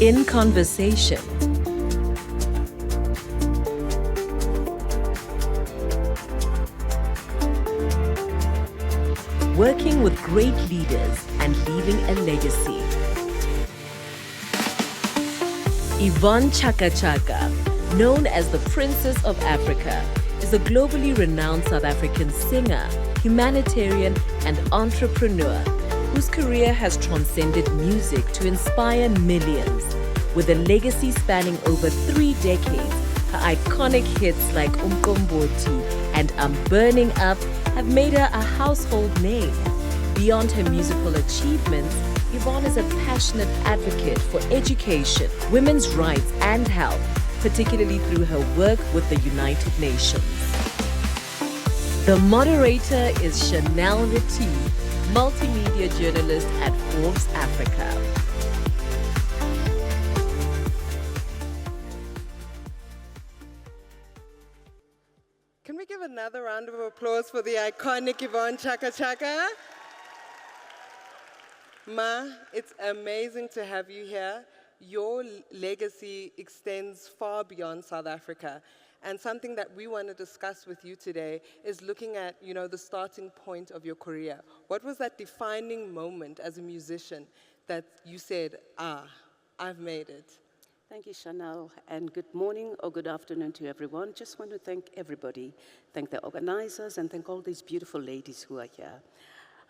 In conversation. Working with great leaders and leaving a legacy. Yvonne Chaka-Chaka, known as the Princess of Africa, is a globally renowned South African singer, humanitarian, and entrepreneur whose career has transcended music to inspire millions. With a legacy spanning over 3 decades, her iconic hits like Umqombothi and I'm Burning Up have made her a household name. Beyond her musical achievements, Yvonne is a passionate advocate for education, women's rights and health, particularly through her work with the United Nations. The moderator is Chanel Reti, multimedia journalist at Forbes Africa. Can we give another round of applause for the iconic Yvonne Chaka-Chaka? Ma, it's amazing to have you here. Your legacy extends far beyond South Africa. And something that we want to discuss with you today is looking at, the starting point of your career. What was that defining moment as a musician that you said, I've made it? Thank you, Chanel, and good morning or good afternoon to everyone. Just want to thank everybody, thank the organizers, and thank all these beautiful ladies who are here.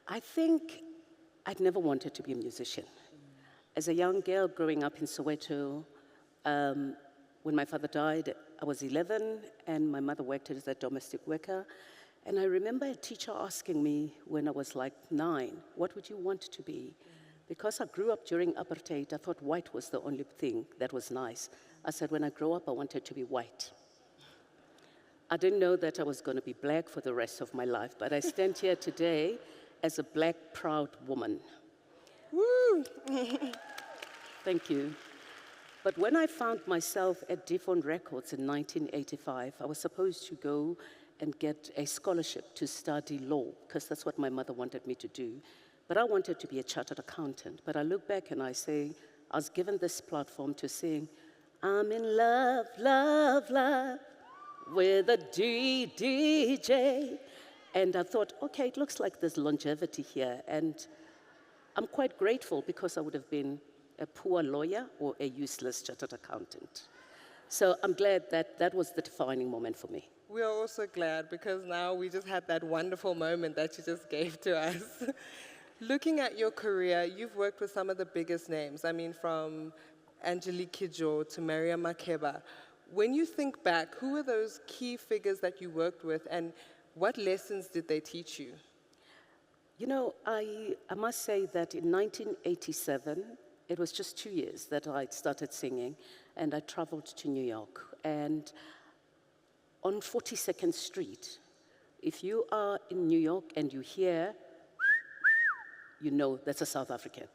I think I'd never wanted to be a musician. As a young girl growing up in Soweto, when my father died, I was 11, and my mother worked as a domestic worker. And I remember a teacher asking me when I was like 9, what would you want to be? Because I grew up during apartheid, I thought white was the only thing that was nice. I said, when I grow up, I wanted to be white. I didn't know that I was going to be black for the rest of my life, but I stand here today as a black, proud woman. Woo! Thank you. But when I found myself at Yvonne Records in 1985, I was supposed to go and get a scholarship to study law, because that's what my mother wanted me to do. But I wanted to be a chartered accountant. But I look back and I say, I was given this platform to sing, I'm in love, love, love with a DJ. And I thought, okay, it looks like there's longevity here. And I'm quite grateful because I would have been a poor lawyer or a useless chartered accountant. So I'm glad that that was the defining moment for me. We are also glad because now we just had that wonderful moment that you just gave to us. Looking at your career, you've worked with some of the biggest names. I mean, from Angelique Kidjo to Miriam Makeba. When you think back, who are those key figures that you worked with and what lessons did they teach you? I must say that in 1987, it was just 2 years that I started singing, and I traveled to New York. And on 42nd Street, if you are in New York and you hear, you know that's a South African.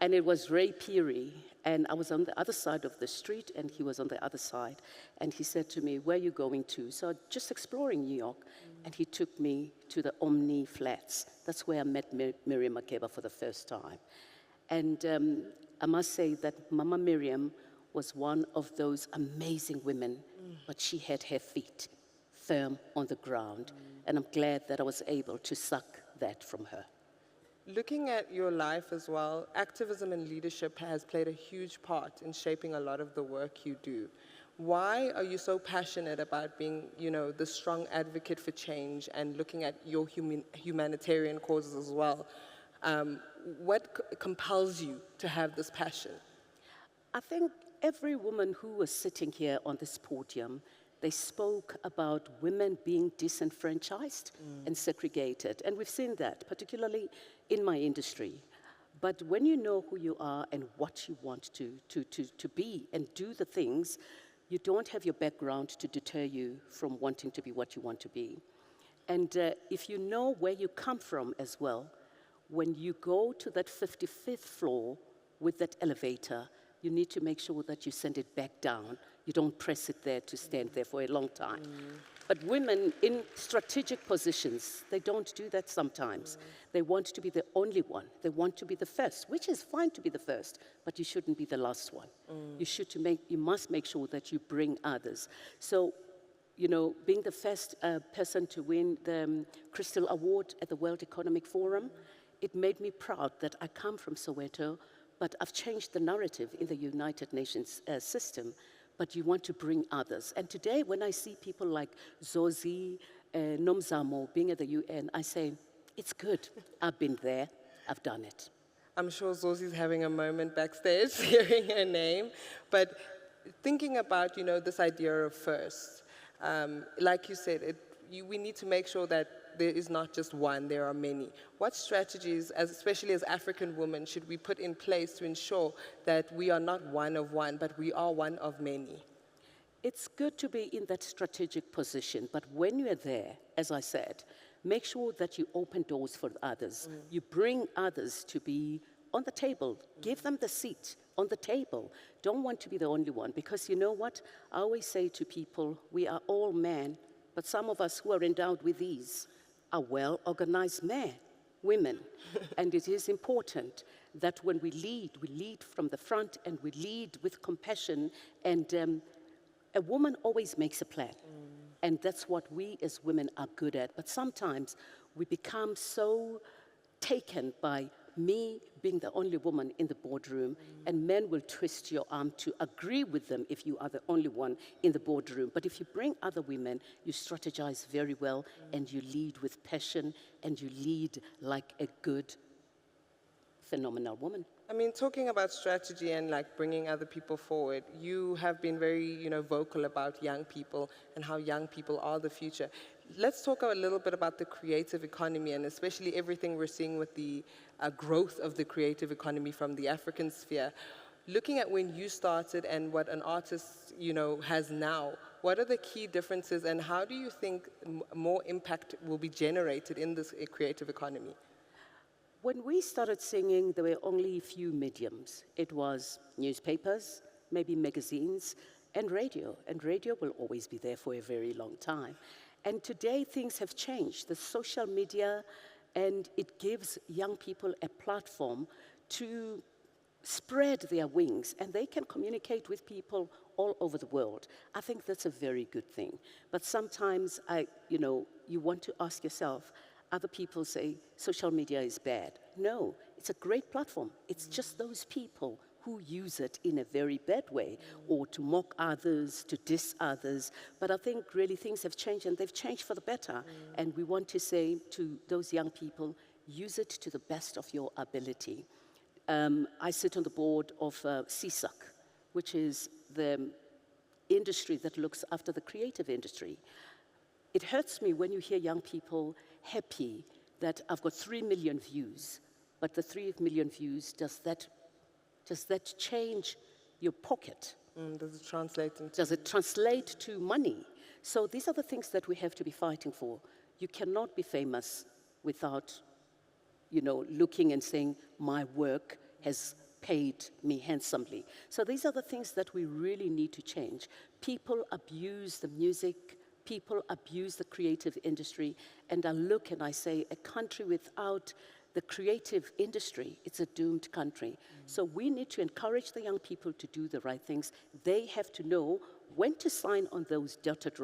And it was Ray Peary, and I was on the other side of the street, and he was on the other side. And he said to me, where are you going to? So just exploring New York, and he took me to the Omni Flats. That's where I met Miriam Makeba for the first time. And I must say that Mama Miriam was one of those amazing women, but she had her feet firm on the ground. And I'm glad that I was able to suck that from her. Looking at your life as well, activism and leadership has played a huge part in shaping a lot of the work you do. Why are you so passionate about being, the strong advocate for change and looking at your humanitarian causes as well? What compels you to have this passion? I think every woman who was sitting here on this podium, they spoke about women being disenfranchised and segregated. And we've seen that, particularly in my industry. But when you know who you are and what you want to be and do the things, you don't have your background to deter you from wanting to be what you want to be. And if you know where you come from as well, when you go to that 55th floor with that elevator, you need to make sure that you send it back down. You don't press it there to stand there for a long time. But women in strategic positions, they don't do that sometimes. They want to be the only one. They want to be the first, which is fine to be the first, but you shouldn't be the last one. You must make sure that you bring others. So, you know, being the first person to win the Crystal Award at the World Economic Forum, it made me proud that I come from Soweto, but I've changed the narrative in the United Nations system. But you want to bring others. And today, when I see people like Zozi, Nomzamo being at the UN, I say, it's good. I've been there. I've done it. I'm sure Zozi's having a moment backstage hearing her name. But thinking about, you know, this idea of first, like you said, we need to make sure that there is not just one, there are many. What strategies, especially as African women, should we put in place to ensure that we are not one of one, but we are one of many? It's good to be in that strategic position, but when you're there, as I said, make sure that you open doors for others. You bring others to be on the table. Give them the seat on the table. Don't want to be the only one, because you know what? I always say to people, we are all men, but some of us who are endowed with these are well-organized men, women. And it is important that when we lead from the front, and we lead with compassion. And a woman always makes a plan. And that's what we as women are good at. But sometimes we become so taken by me being the only woman in the boardroom, and men will twist your arm to agree with them if you are the only one in the boardroom. But if you bring other women, you strategize very well, and you lead with passion, and you lead like a good, phenomenal woman. I mean, talking about strategy and like bringing other people forward, you have been very, you know, vocal about young people and how young people are the future. Let's talk a little bit about the creative economy, and especially everything we're seeing with the growth of the creative economy from the African sphere. Looking at when you started and what an artist, you know, has now, what are the key differences, and how do you think more impact will be generated in this creative economy? When we started singing, there were only a few mediums. It was newspapers, maybe magazines, and radio. And radio will always be there for a very long time. And today, things have changed. The social media, and it gives young people a platform to spread their wings, and they can communicate with people all over the world. I think that's a very good thing. But sometimes, you want to ask yourself, other people say social media is bad. No, it's a great platform. It's just those people who use it in a very bad way, or to mock others, to diss others. But I think really things have changed, and they've changed for the better. And we want to say to those young people, use it to the best of your ability. I sit on the board of CSAC, which is the industry that looks after the creative industry. It hurts me when you hear young people happy that I've got 3 million views, but the 3 million views, does that change your pocket? Does it translate into... Does it translate to money? So these are the things that we have to be fighting for. You cannot be famous without, looking and saying, my work has paid me handsomely. So these are the things that we really need to change. People abuse the music, people abuse the creative industry, and I look and I say, a country without the creative industry, it's a doomed country. So we need to encourage the young people to do the right things. They have to know when to sign on those dotted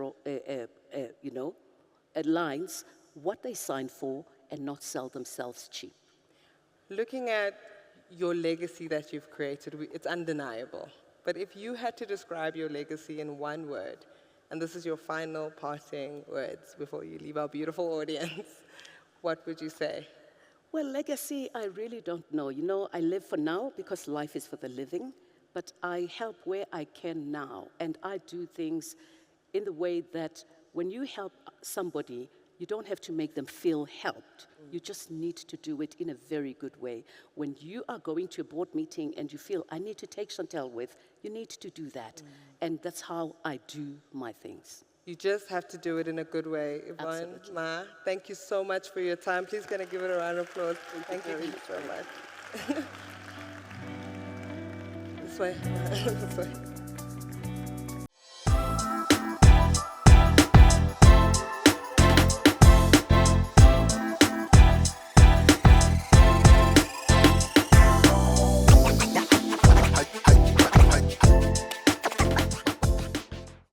lines, what they sign for, and not sell themselves cheap. Looking at your legacy that you've created, it's undeniable. But if you had to describe your legacy in one word, and this is your final parting words before you leave our beautiful audience, what would you say? Well, legacy, I really don't know. I live for now because life is for the living, but I help where I can now. And I do things in the way that when you help somebody, you don't have to make them feel helped. You just need to do it in a very good way. When you are going to a board meeting and you feel, I need to take Chantel with, you need to do that. And that's how I do my things. You just have to do it in a good way. Yvonne, Ma, thank you so much for your time. Please can I give it a round of applause. Thank you so much. This way. This way.